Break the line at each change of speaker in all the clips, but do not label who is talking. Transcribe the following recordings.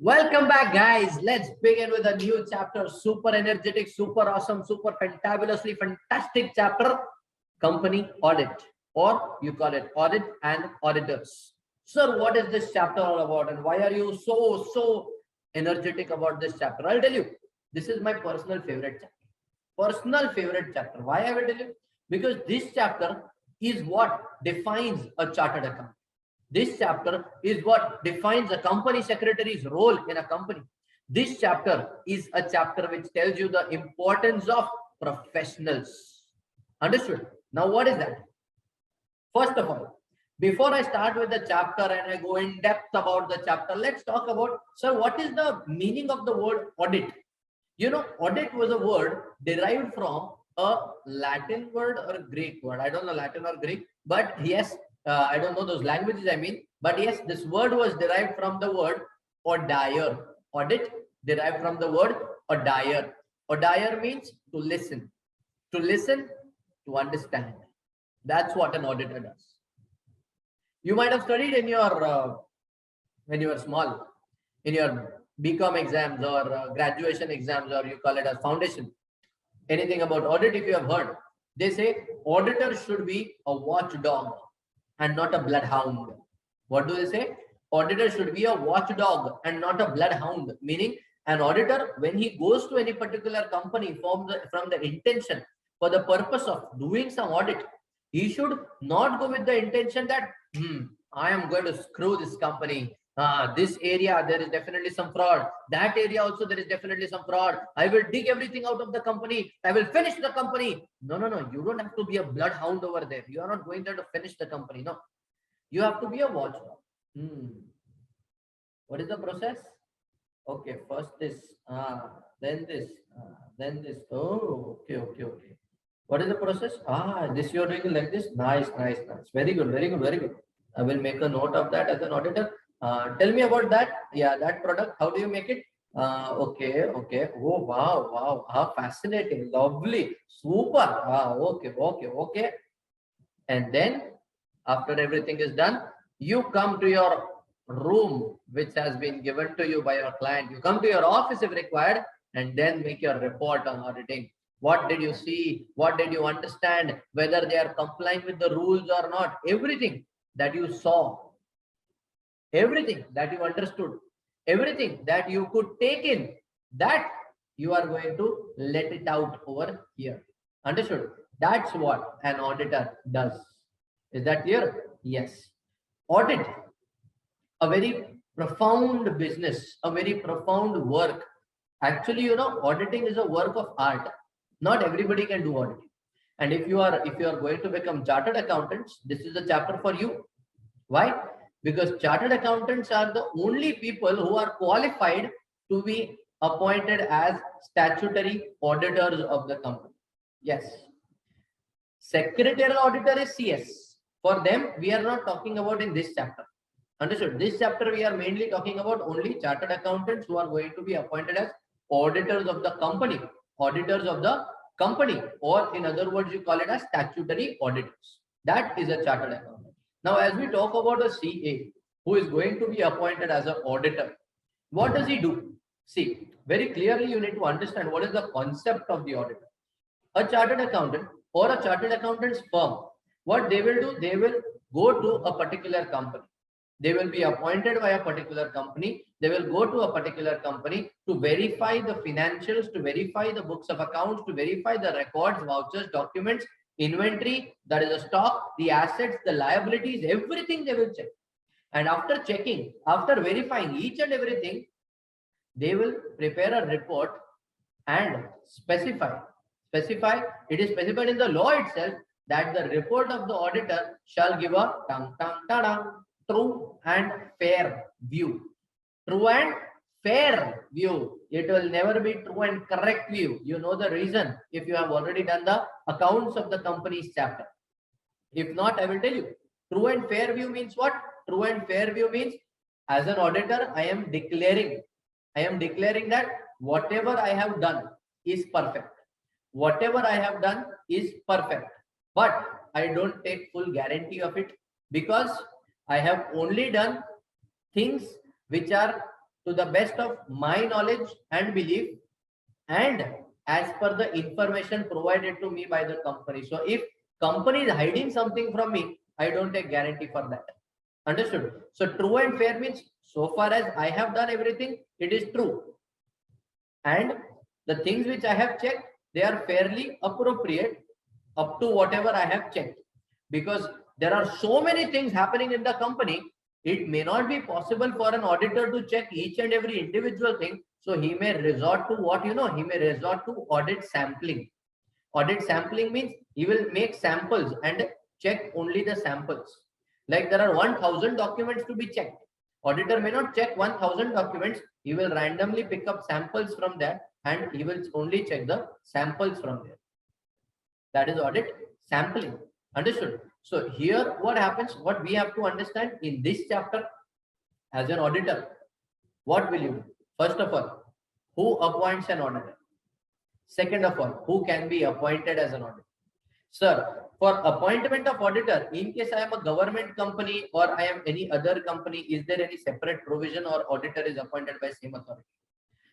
Welcome back, guys. Let's begin with a new chapter. Super energetic, super awesome, super fantabulously fantastic chapter. Company audit, or you call it audit and auditors. Sir, what is this chapter all about, and why are you so energetic about this chapter? I'll tell you. This is my personal favorite chapter. Personal favorite chapter. Why I will tell you? Because this chapter is what defines a chartered accountant. This chapter is what defines a company secretary's role in a company. This chapter is a chapter which tells you the importance of professionals. Understood? Now, what is that? First of all, before I start with the chapter and I go in depth about the chapter, let's talk about, sir, what is the meaning of the word audit? You know, audit was a word derived from a Latin word or a Greek word. I don't know Latin or Greek, but yes, I don't know those languages, I mean, but yes, this word was derived from the word audir. Audit derived from the word audir. Audir means to listen, to understand. That's what an auditor does. You might have studied in your, when you were small, in your BCom exams or graduation exams, or you call it as foundation, anything about audit, if you have heard, they say auditor should be a watchdog and not a bloodhound. What do they say? Auditor should be a watchdog and not a bloodhound, meaning an auditor, when he goes to any particular company from the intention for the purpose of doing some audit, he should not go with the intention that I am going to screw this company. This area, there is definitely some fraud. That area also, there is definitely some fraud. I will dig everything out of the company. I will finish the company. No. You don't have to be a bloodhound over there. You are not going there to finish the company. No. You have to be a watchdog. What is the process? Okay, first this, then this, then this. Oh, okay. What is the process? This you are doing like this. Nice. Very good. I will make a note of that as an auditor. Tell me about that. Yeah, that product. How do you make it? Okay. Oh, wow. Fascinating. Lovely. Super. Okay. And then after everything is done, you come to your room, which has been given to you by your client. You come to your office if required, and then make your report on auditing. What did you see? What did you understand? Whether they are complying with the rules or not. Everything that you saw, everything that you understood, everything that you could take in, that you are going to let it out over here. Understood? That's what an auditor does. Is that clear? Yes. Audit, a very profound business, a very profound work. Actually, you know, auditing is a work of art. Not everybody can do auditing. And if you are going to become chartered accountants, this is the chapter for you. Why? Because chartered accountants are the only people who are qualified to be appointed as statutory auditors of the company. Yes. Secretarial auditor is CS. For them, we are not talking about in this chapter. Understood? This chapter, we are mainly talking about only chartered accountants who are going to be appointed as auditors of the company. Auditors of the company, or in other words, you call it as statutory auditors. That is a chartered accountant. Now, as we talk about a CA who is going to be appointed as an auditor, what does he do? See, very clearly you need to understand what is the concept of the auditor. A chartered accountant or a chartered accountant's firm, what they will do, they will go to a particular company. They will be appointed by a particular company. They will go to a particular company to verify the financials, to verify the books of accounts, to verify the records, vouchers, documents, inventory, that is the stock, the assets, the liabilities, everything they will check. And after checking, after verifying each and everything, they will prepare a report and specify, it is specified in the law itself that the report of the auditor shall give a true and fair view. True and fair view. It will never be true and correct view. You know the reason if you have already done the accounts of the company's chapter. If not, I will tell you. True and fair view means what? True and fair view means, as an auditor, I am declaring that whatever I have done is perfect. Whatever I have done is perfect. But I don't take full guarantee of it, because I have only done things which are to the best of my knowledge and belief, and as per the information provided to me by the company. So if company is hiding something from me, I don't take guarantee for that. Understood? So true and fair means so far as I have done everything, it is true. And the things which I have checked, they are fairly appropriate up to whatever I have checked. Because there are so many things happening in the company, it may not be possible for an auditor to check each and every individual thing. So he may resort to what, he may resort to audit sampling. Audit sampling means he will make samples and check only the samples. Like there are 1000 documents to be checked. Auditor may not check 1000 documents. He will randomly pick up samples from that and he will only check the samples from there. That is audit sampling. Understood? So here what happens, what we have to understand in this chapter as an auditor, what will you do? First of all, who appoints an auditor? Second of all, who can be appointed as an auditor? Sir, for appointment of auditor, in case I am a government company or I am any other company, is there any separate provision or auditor is appointed by same authority?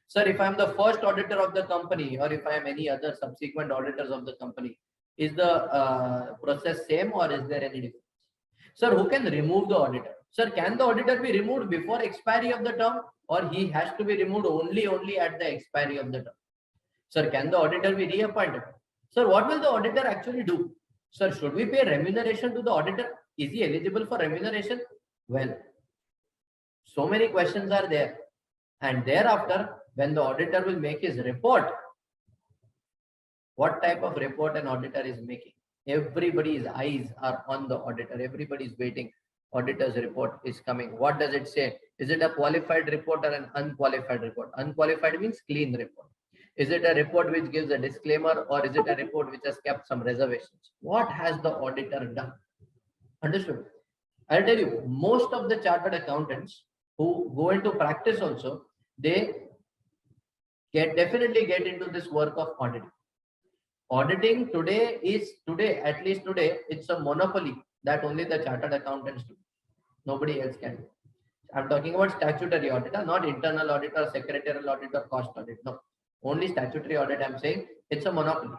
Sir, if I am the first auditor of the company or if I am any other subsequent auditors of the company, is the process same or is there any difference? Sir, who can remove the auditor? Sir, can the auditor be removed before expiry of the term or he has to be removed only at the expiry of the term? Sir, can the auditor be reappointed? Sir, what will the auditor actually do? Sir, should we pay remuneration to the auditor? Is he eligible for remuneration? Well, so many questions are there. And thereafter, when the auditor will make his report, what type of report an auditor is making? Everybody's eyes are on the auditor. Everybody's waiting. Auditor's report is coming. What does it say? Is it a qualified report or an unqualified report? Unqualified means clean report. Is it a report which gives a disclaimer or is it a report which has kept some reservations? What has the auditor done? Understood? I'll tell you, most of the chartered accountants who go into practice also, they definitely get into this work of auditing. Auditing today, at least today, it's a monopoly that only the chartered accountants do. Nobody else can do. I'm talking about statutory auditor, not internal auditor, secretarial auditor, cost audit. No, only statutory audit. I'm saying it's a monopoly.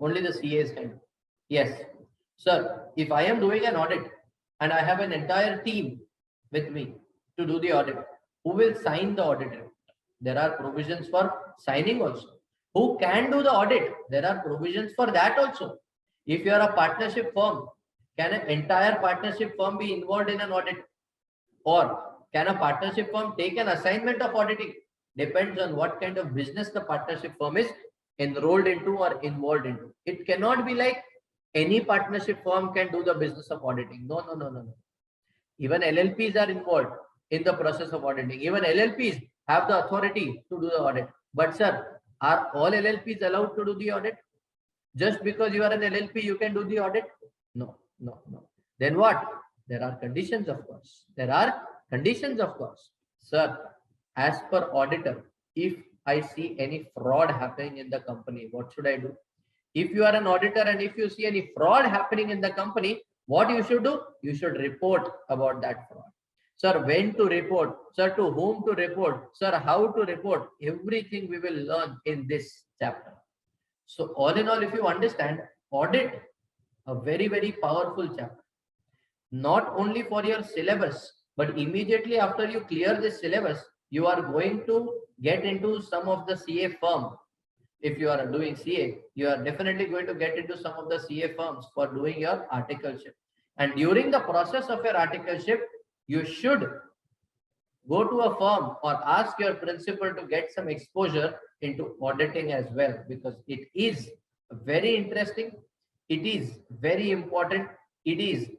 Only the CAs can do. Yes, sir. If I am doing an audit and I have an entire team with me to do the audit, who will sign the audit report? There are provisions for signing also. Who can do the audit? There are provisions for that also. If you are a partnership firm, can an entire partnership firm be involved in an audit? Or can a partnership firm take an assignment of auditing? Depends on what kind of business the partnership firm is enrolled into or involved into. It cannot be like any partnership firm can do the business of auditing. No. Even LLPs are involved in the process of auditing. Even LLPs have the authority to do the audit. But sir, are all LLPs allowed to do the audit? Just because you are an LLP, you can do the audit? No. Then what? There are conditions, of course. Sir, as per auditor, if I see any fraud happening in the company, what should I do? If you are an auditor and if you see any fraud happening in the company, what you should do? You should report about that fraud. Sir, when to report? Sir, to whom to report? Sir, how to report? Everything we will learn in this chapter. So all in all, if you understand, audit, a very, very powerful chapter. Not only for your syllabus, but immediately after you clear this syllabus, you are going to get into some of the CA firm. If you are doing CA, you are definitely going to get into some of the CA firms for doing your articleship. And during the process of your articleship, you should go to a firm or ask your principal to get some exposure into auditing as well, because it is very interesting. It is very important. It is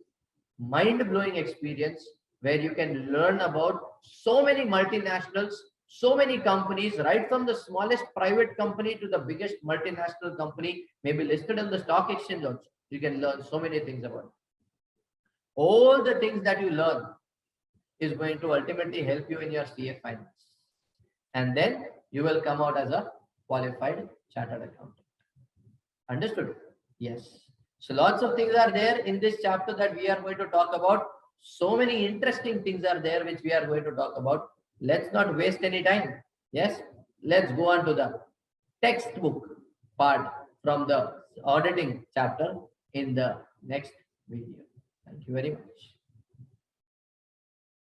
mind-blowing experience where you can learn about so many multinationals, so many companies, right from the smallest private company to the biggest multinational company, maybe listed on the stock exchange also. You can learn so many things about it. All the things that you learn is going to ultimately help you in your CA finance. And then you will come out as a qualified chartered accountant. Understood? Yes. So lots of things are there in this chapter that we are going to talk about. So many interesting things are there which we are going to talk about. let's not waste any time. Yes, let's go on to the textbook part from the auditing chapter in the next video. Thank you very much.